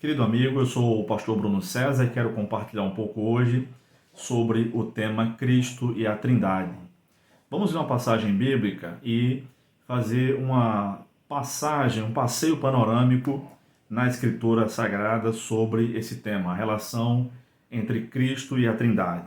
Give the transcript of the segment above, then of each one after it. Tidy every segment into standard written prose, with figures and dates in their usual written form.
Querido amigo, eu sou o pastor Bruno César e quero compartilhar um pouco hoje sobre o tema Cristo e a Trindade. Vamos ver uma passagem bíblica e fazer uma passagem, um passeio panorâmico na Escritura Sagrada sobre esse tema, a relação entre Cristo e a Trindade.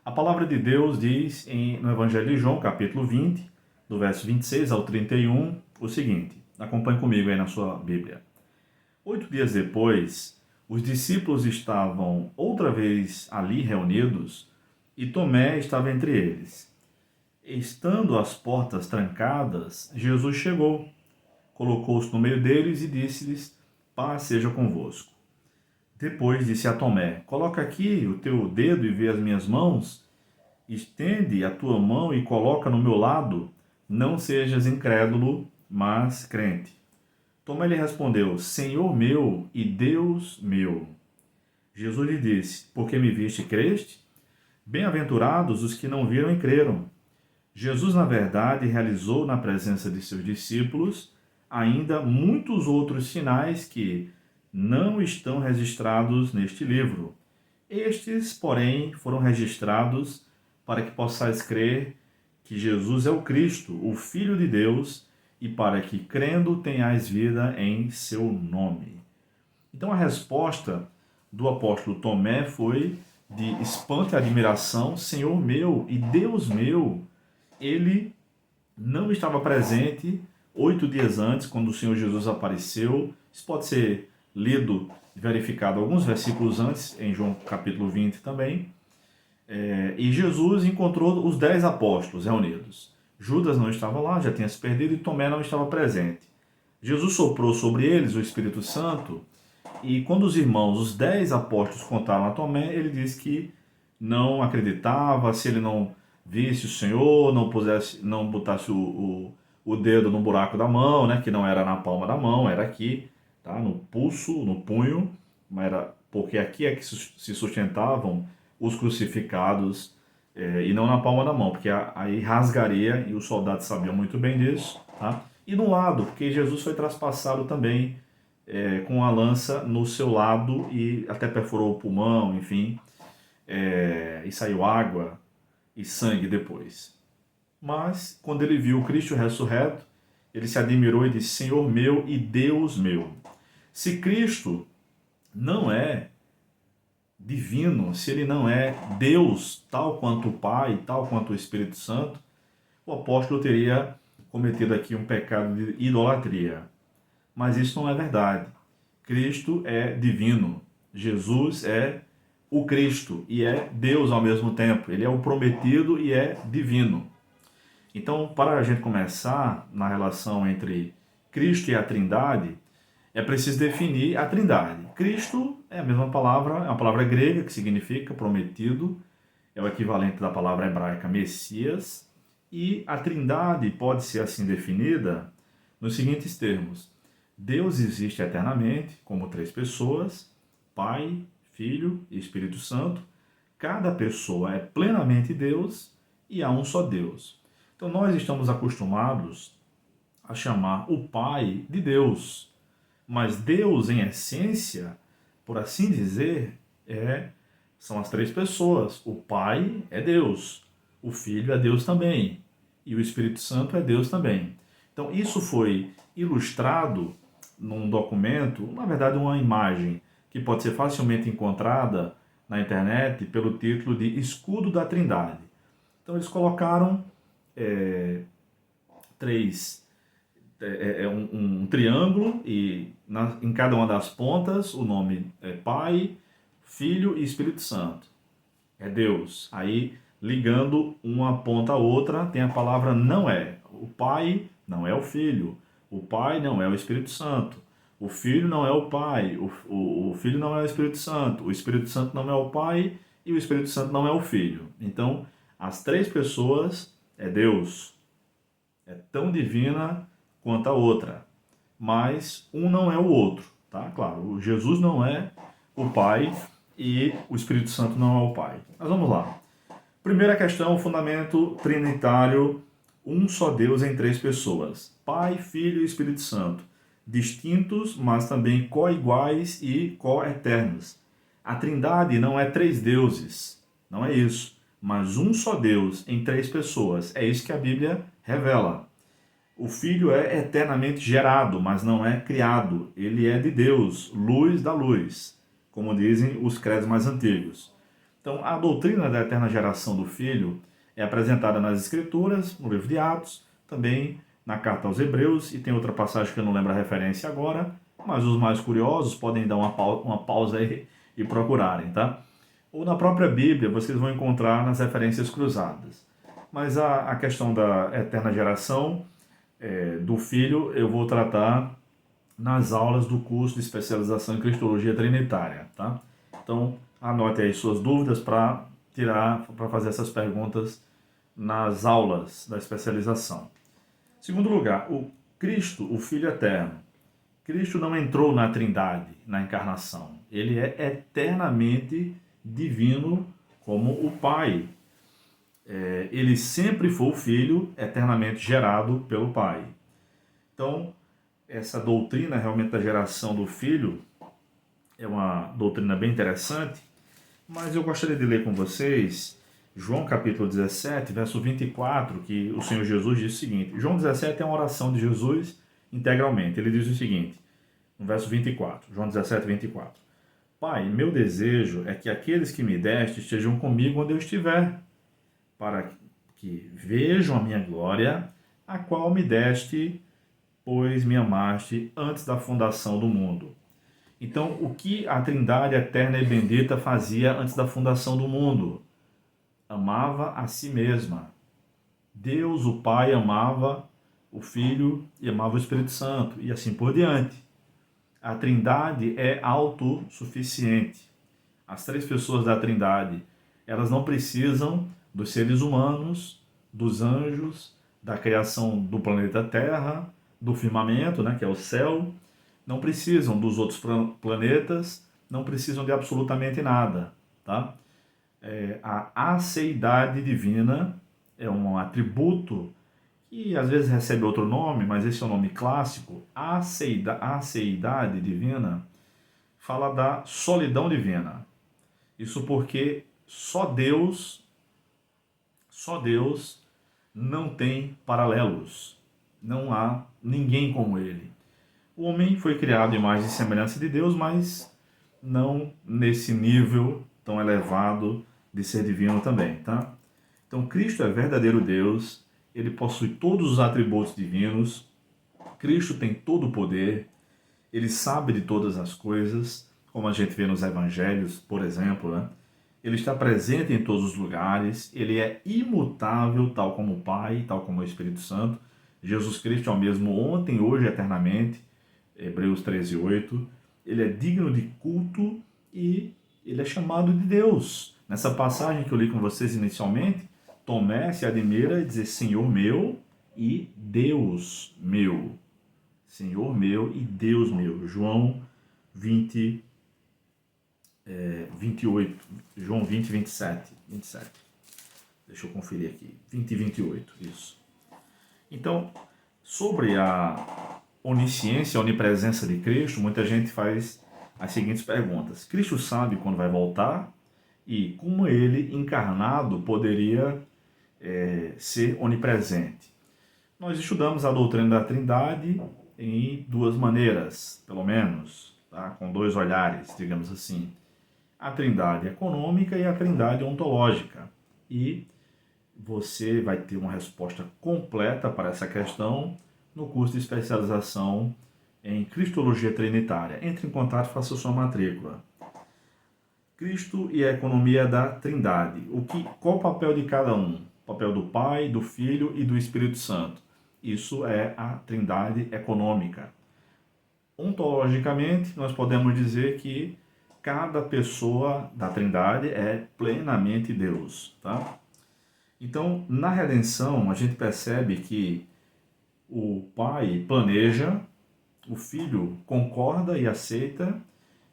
A palavra de Deus diz no Evangelho de João, capítulo 20, do verso 26 ao 31, o seguinte. Acompanhe comigo aí na sua Bíblia. 8 dias depois, os discípulos estavam outra vez ali reunidos e Tomé estava entre eles. Estando as portas trancadas, Jesus chegou, colocou-se no meio deles e disse-lhes: Paz seja convosco. Depois disse a Tomé: Coloca aqui o teu dedo e vê as minhas mãos. Estende a tua mão e coloca no meu lado. Não sejas incrédulo, mas crente. Tomé lhe respondeu: Senhor meu e Deus meu. Jesus lhe disse: Porque me viste e creste? Bem-aventurados os que não viram e creram. Jesus, na verdade, realizou na presença de seus discípulos ainda muitos outros sinais que não estão registrados neste livro. Estes, porém, foram registrados para que possais crer que Jesus é o Cristo, o Filho de Deus, e para que, crendo, tenhais vida em seu nome. Então, a resposta do apóstolo Tomé foi de espanto e admiração: Senhor meu e Deus meu. Ele não estava presente 8 dias antes, quando o Senhor Jesus apareceu. Isso pode ser lido e verificado alguns versículos antes, em João capítulo 20 também. E Jesus encontrou os 10 apóstolos reunidos. Judas não estava lá, já tinha se perdido, e Tomé não estava presente. Jesus soprou sobre eles o Espírito Santo, e quando os irmãos, os 10 apóstolos, contaram a Tomé, ele disse que não acreditava se ele não visse o Senhor, não botasse o dedo no buraco da mão, né, que não era na palma da mão, era aqui, tá, no pulso, no punho, mas era porque aqui é que se sustentavam os crucificados, e não na palma da mão, porque aí rasgaria, e os soldados sabiam muito bem disso, tá? E no lado, porque Jesus foi traspassado também com a lança no seu lado e até perfurou o pulmão, enfim, e saiu água e sangue depois. Mas, quando ele viu o Cristo ressurreto, ele se admirou e disse: Senhor meu e Deus meu. Se Cristo não é divino, se ele não é Deus, tal quanto o Pai, tal quanto o Espírito Santo, o apóstolo teria cometido aqui um pecado de idolatria. Mas isso não é verdade. Cristo é divino. Jesus é o Cristo e é Deus ao mesmo tempo. Ele é o prometido e é divino. Então, para a gente começar na relação entre Cristo e a Trindade, é preciso definir a Trindade. Cristo é a mesma palavra, é uma palavra grega que significa prometido, é o equivalente da palavra hebraica Messias, e a Trindade pode ser assim definida nos seguintes termos: Deus existe eternamente como 3 pessoas, Pai, Filho e Espírito Santo. Cada pessoa é plenamente Deus e há um só Deus. Então nós estamos acostumados a chamar o Pai de Deus. Mas Deus, em essência, por assim dizer, são as 3 pessoas. O Pai é Deus, o Filho é Deus também, e o Espírito Santo é Deus também. Então, isso foi ilustrado num documento, na verdade, uma imagem, que pode ser facilmente encontrada na internet pelo título de Escudo da Trindade. Então, eles colocaram 3 um triângulo e em cada uma das pontas o nome é Pai, Filho e Espírito Santo. É Deus. Aí, ligando uma ponta à outra, tem a palavra não é. O Pai não é o Filho. O Pai não é o Espírito Santo. O Filho não é o Pai. O Filho não é o Espírito Santo. O Espírito Santo não é o Pai e o Espírito Santo não é o Filho. Então, as 3 pessoas é Deus. É tão divina quanto a outra, mas um não é o outro, tá? Claro, Jesus não é o Pai e o Espírito Santo não é o Pai. Mas vamos lá. Primeira questão, fundamento trinitário, um só Deus em 3 pessoas, Pai, Filho e Espírito Santo. distintos, mas também co-iguais e co-eternos. A Trindade não é três deuses, não é isso, mas um só Deus em três pessoas. É isso que a Bíblia revela. O Filho é eternamente gerado, mas não é criado. Ele é de Deus, luz da luz, como dizem os credos mais antigos. Então, a doutrina da eterna geração do Filho é apresentada nas Escrituras, no livro de Atos, também na carta aos Hebreus, e tem outra passagem que eu não lembro a referência agora, mas os mais curiosos podem dar uma pausa aí e procurarem, tá? Ou na própria Bíblia vocês vão encontrar nas referências cruzadas. Mas a questão da eterna geração do Filho eu vou tratar nas aulas do curso de especialização em Cristologia Trinitária, tá? Então, anote aí suas dúvidas para fazer essas perguntas nas aulas da especialização. Segundo lugar, o Cristo, o Filho Eterno. Cristo não entrou na Trindade, na encarnação. Ele é eternamente divino como o Pai. Ele sempre foi o Filho eternamente gerado pelo Pai. Então, essa doutrina realmente da geração do Filho é uma doutrina bem interessante, mas eu gostaria de ler com vocês João capítulo 17, verso 24, que o Senhor Jesus diz o seguinte. João 17 é uma oração de Jesus integralmente. Ele diz o seguinte, no verso 24, João 17, 24. Pai, meu desejo é que aqueles que me deste estejam comigo onde eu estiver, para que vejam a minha glória, a qual me deste, pois me amaste antes da fundação do mundo. Então, o que a Trindade eterna e bendita fazia antes da fundação do mundo? Amava a si mesma. Deus, o Pai, amava o Filho e amava o Espírito Santo, e assim por diante. A Trindade é autossuficiente. As três pessoas da Trindade, elas não precisam dos seres humanos, dos anjos, da criação do planeta Terra, do firmamento, né, que é o céu, não precisam dos outros planetas, não precisam de absolutamente nada, tá? A aceidade divina é um atributo que às vezes recebe outro nome, mas esse é o nome clássico. A aceidade divina fala da solidão divina. Isso porque só Deus não tem paralelos. Não há ninguém como ele. O homem foi criado em imagem e semelhança de Deus, mas não nesse nível tão elevado de ser divino também, tá? Então, Cristo é verdadeiro Deus, ele possui todos os atributos divinos, Cristo tem todo o poder, ele sabe de todas as coisas, como a gente vê nos evangelhos, por exemplo, né? Ele está presente em todos os lugares, ele é imutável, tal como o Pai, tal como o Espírito Santo. Jesus Cristo é o mesmo ontem, hoje e eternamente, Hebreus 13:8. Ele é digno de culto e ele é chamado de Deus. Nessa passagem que eu li com vocês inicialmente, Tomé se admira e diz Senhor meu e Deus meu. Senhor meu e Deus meu. João 20, 28. João 20, 27. Deixa eu conferir aqui. 20 e 28, isso. Então, sobre a onisciência, a onipresença de Cristo, muita gente faz as seguintes perguntas. Cristo sabe quando vai voltar? E como ele, encarnado, poderia ser onipresente? Nós estudamos a doutrina da Trindade em duas maneiras, pelo menos, tá? Com dois olhares, digamos assim. A Trindade econômica e a Trindade ontológica. E você vai ter uma resposta completa para essa questão no curso de especialização em Cristologia Trinitária. Entre em contato e faça sua matrícula. Cristo e a economia da Trindade. Qual o papel de cada um? O papel do Pai, do Filho e do Espírito Santo. Isso é a Trindade econômica. Ontologicamente, nós podemos dizer que cada pessoa da Trindade é plenamente Deus, tá? Então, na redenção, a gente percebe que o Pai planeja, o Filho concorda e aceita,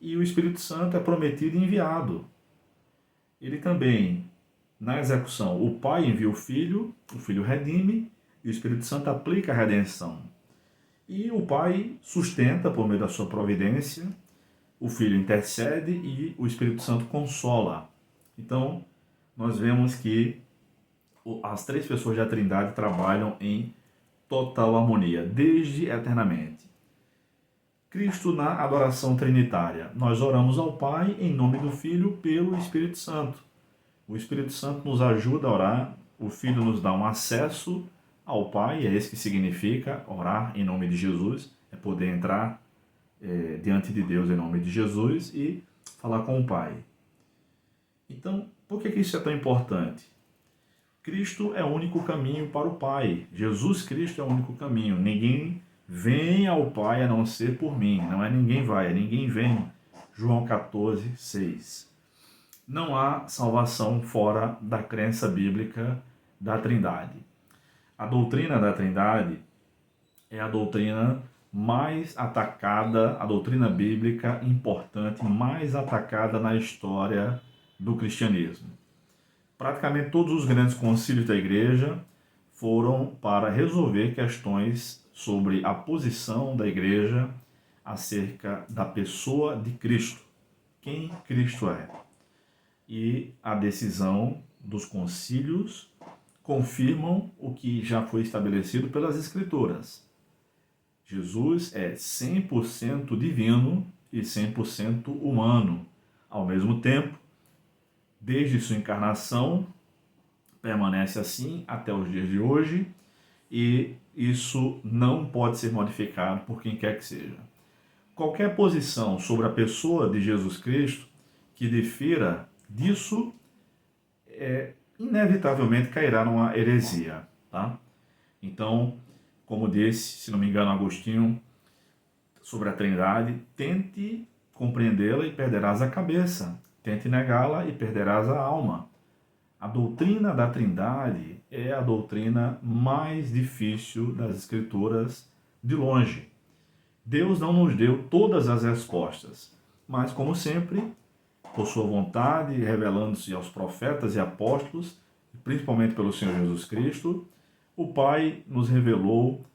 e o Espírito Santo é prometido e enviado. Ele também, na execução, o Pai envia o Filho redime, e o Espírito Santo aplica a redenção. E o Pai sustenta por meio da sua providência, o Filho intercede e o Espírito Santo consola. Então, nós vemos que as três pessoas da Trindade trabalham em total harmonia, desde eternamente. Cristo na adoração trinitária. Nós oramos ao Pai em nome do Filho pelo Espírito Santo. O Espírito Santo nos ajuda a orar, o Filho nos dá um acesso ao Pai, é isso que significa orar em nome de Jesus, é poder entrar diante de Deus em nome de Jesus e falar com o Pai. Então, por que isso é tão importante? Cristo é o único caminho para o Pai. Jesus Cristo é o único caminho. Ninguém vem ao Pai a não ser por mim. Não é ninguém vai, é ninguém vem. João 14, 6. Não há salvação fora da crença bíblica da Trindade. A doutrina da Trindade é a doutrina mais atacada, a doutrina bíblica importante, mais atacada na história do cristianismo. Praticamente todos os grandes concílios da igreja foram para resolver questões sobre a posição da igreja acerca da pessoa de Cristo, quem Cristo é. E a decisão dos concílios confirmam o que já foi estabelecido pelas Escrituras. Jesus é 100% divino e 100% humano. Ao mesmo tempo, desde sua encarnação, permanece assim até os dias de hoje, e isso não pode ser modificado por quem quer que seja. Qualquer posição sobre a pessoa de Jesus Cristo que difira disso, inevitavelmente cairá numa heresia, tá? Então, como disse, se não me engano, Agostinho, sobre a Trindade, tente compreendê-la e perderás a cabeça. Tente negá-la e perderás a alma. A doutrina da Trindade é a doutrina mais difícil das Escrituras de longe. Deus não nos deu todas as respostas, mas, como sempre, por sua vontade, revelando-se aos profetas e apóstolos, principalmente pelo Senhor Jesus Cristo, o Pai nos revelou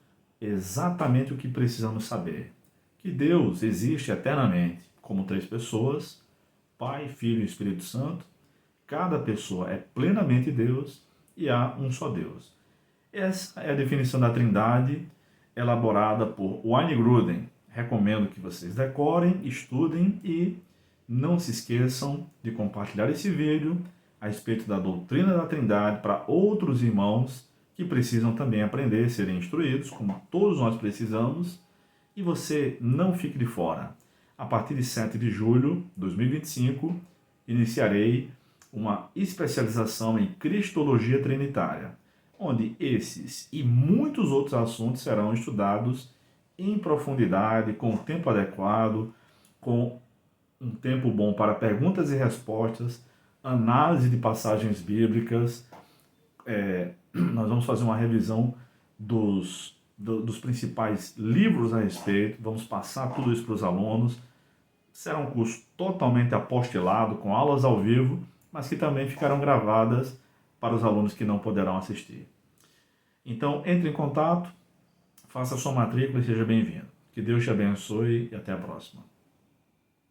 exatamente o que precisamos saber. Que Deus existe eternamente, como três pessoas, Pai, Filho e Espírito Santo. Cada pessoa é plenamente Deus e há um só Deus. Essa é a definição da Trindade, elaborada por Wayne Grudem. Recomendo que vocês decorem, estudem e não se esqueçam de compartilhar esse vídeo a respeito da doutrina da Trindade para outros irmãos que precisam também aprender, serem instruídos, como todos nós precisamos, e você não fique de fora. A partir de 7 de julho de 2025, iniciarei uma especialização em Cristologia Trinitária, onde esses e muitos outros assuntos serão estudados em profundidade, com o tempo adequado, com um tempo bom para perguntas e respostas, análise de passagens bíblicas. Nós vamos fazer uma revisão dos principais livros a respeito, vamos passar tudo isso para os alunos. Será um curso totalmente apostilado, com aulas ao vivo, mas que também ficarão gravadas para os alunos que não poderão assistir. Então, entre em contato, faça a sua matrícula e seja bem-vindo. Que Deus te abençoe e até a próxima.